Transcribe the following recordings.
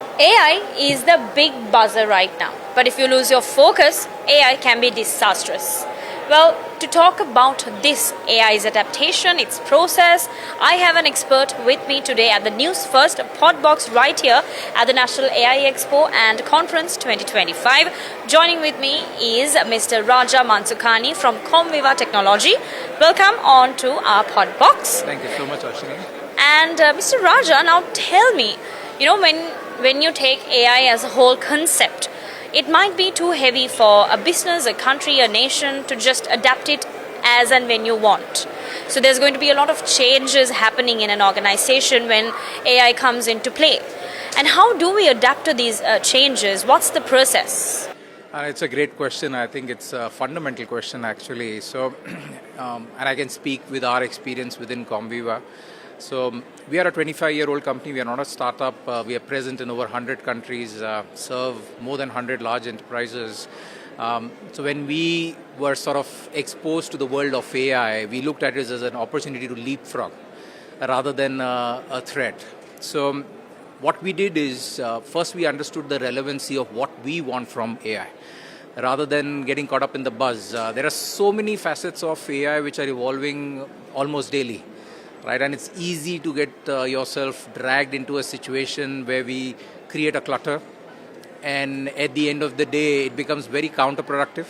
AI is the big buzzer right now, but if you lose your focus, AI can be disastrous. Well, to talk about this AI's adaptation, its process, I have an expert with me today at the News First Podbox right here at the National AI Expo and Conference 2025. Joining with me is Mr. Raja Mansukani from Comviva Technology. Welcome on to our Podbox. Thank you so much, Ashwini. And Mr. Raja, now tell me, when you take AI as a whole concept, it might be too heavy for a business, a country, a nation to just adapt it as and when you want. So there's going to be a lot of changes happening in an organization when AI comes into play. And how do we adapt to these changes? What's the process? It's a great question. I think it's a fundamental question, actually. So, and I can speak with our experience within Comviva. So, we are a 25-year-old company. We are not a startup. We are present in over 100 countries, serve more than 100 large enterprises. So, when we were sort of exposed to the world of AI, we looked at it as an opportunity to leapfrog rather than a threat. So, what we did is first we understood the relevancy of what we want from AI rather than getting caught up in the buzz. There are so many facets of AI which are evolving almost daily. Right, and it's easy to get yourself dragged into a situation where we create a clutter, and at the end of the day, it becomes very counterproductive,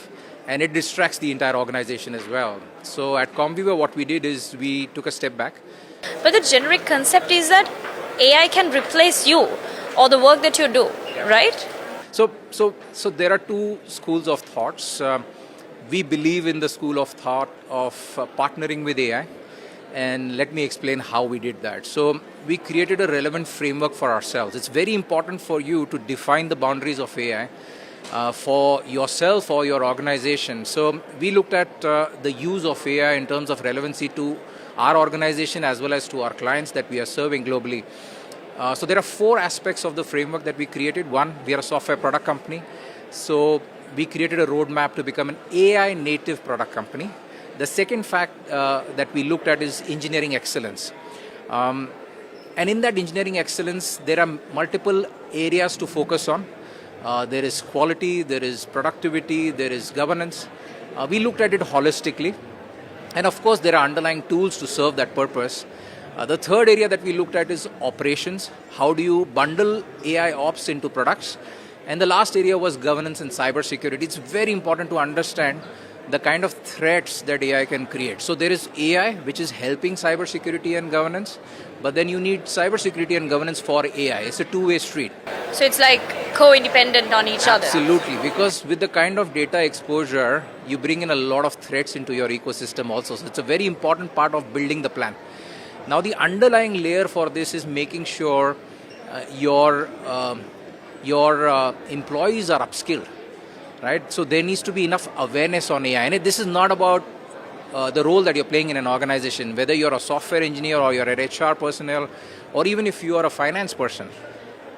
and it distracts the entire organization as well. So at Comviva, what we did is we took a step back. But the generic concept is that AI can replace you or the work that you do, right? So there are two schools of thoughts. We believe in the school of thought of partnering with AI. And let me explain how we did that. So we created a relevant framework for ourselves. It's very important for you to define the boundaries of AI for yourself or your organization. So we looked at the use of AI in terms of relevancy to our organization as well as to our clients that we are serving globally. So there are four aspects of the framework that we created. One, we are a software product company. So we created a roadmap to become an AI native product company. The second fact that we looked at is engineering excellence. And in that engineering excellence, there are multiple areas to focus on. There is quality, there is productivity, there is governance. We looked at it holistically. And of course, there are underlying tools to serve that purpose. The third area that we looked at is operations. How do you bundle AI ops into products? And the last area was governance and cybersecurity. It's very important to understand the kind of threats that AI can create. So there is AI, which is helping cybersecurity and governance, but then you need cybersecurity and governance for AI. It's a two-way street. So it's like co-independent on each other. Absolutely, because with the kind of data exposure, you bring in a lot of threats into your ecosystem also. So it's a very important part of building the plan. Now the underlying layer for this is making sure your employees are upskilled. Right? So there needs to be enough awareness on AI. And this is not about the role that you're playing in an organization, whether you're a software engineer or you're an HR personnel, or even if you are a finance person,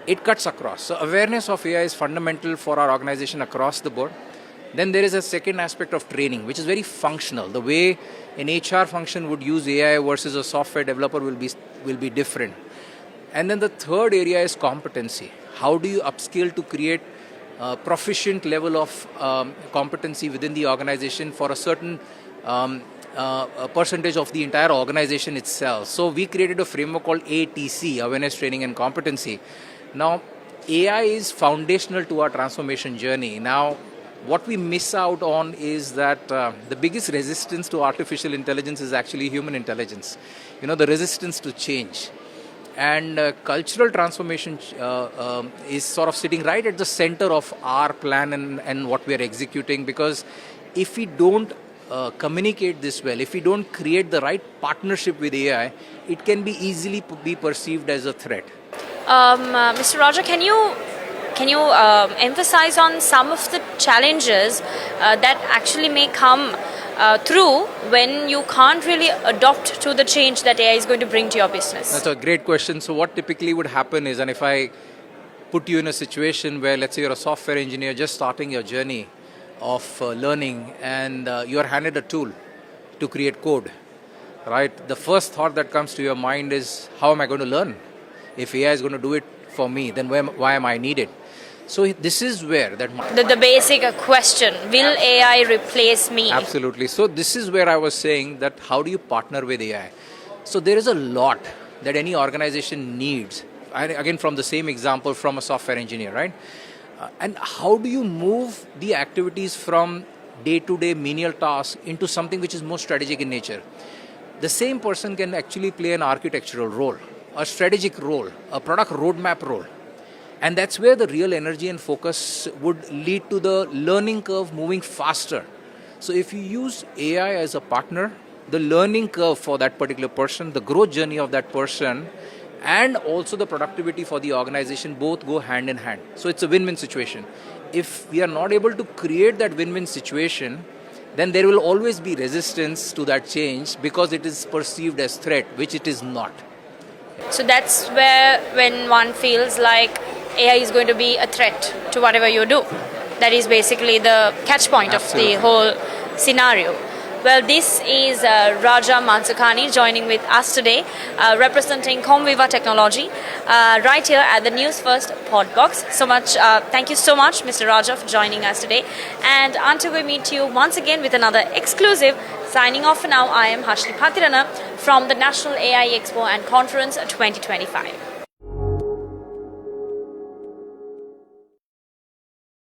it cuts across. So awareness of AI is fundamental for our organization across the board. Then there is a second aspect of training, which is very functional. The way an HR function would use AI versus a software developer will be different. And then the third area is competency. How do you upskill to create proficient level of competency within the organization for a certain percentage of the entire organization itself. So we created a framework called ATC, Awareness, Training and Competency. Now, AI is foundational to our transformation journey. Now, what we miss out on is that the biggest resistance to artificial intelligence is actually human intelligence. The resistance to change. And cultural transformation is sort of sitting right at the center of our plan and what we are executing, because if we don't communicate this well, if we don't create the right partnership with AI, it can be easily be perceived as a threat. Mr. Raja, can you emphasize on some of the challenges that actually may come through when you can't really adopt to the change that AI is going to bring to your business? That's a great question. So what typically would happen is, and if I put you in a situation where, let's say you're a software engineer just starting your journey of learning, and you're handed a tool to create code, right? The first thought that comes to your mind is, how am I going to learn if AI is going to do it for me, then why am I needed? So this is where that The basic question, will AI replace me? absolutely. So this is where I was saying that how do you partner with AI? So there is a lot that any organization needs. Again, from the same example from a software engineer, right? And how do you move the activities from day-to-day menial tasks into something which is more strategic in nature? The same person can actually play an architectural role, a strategic role, a product roadmap role. And that's where the real energy and focus would lead to the learning curve moving faster. So if you use AI as a partner, the learning curve for that particular person, the growth journey of that person, and also the productivity for the organization both go hand in hand. So it's a win-win situation. If we are not able to create that win-win situation, then there will always be resistance to that change because it is perceived as threat, which it is not. So that's where when one feels like AI is going to be a threat to whatever you do. That is basically the catch point Absolutely. of the whole scenario. Well, this is Raja Mansukani joining with us today, representing Comviva Technology, right here at the News First Podbox. Thank you so much, Mr. Raja, for joining us today. And until we meet you once again with another exclusive, signing off for now, I am Harshni Patirana from the National AI Expo and Conference 2025.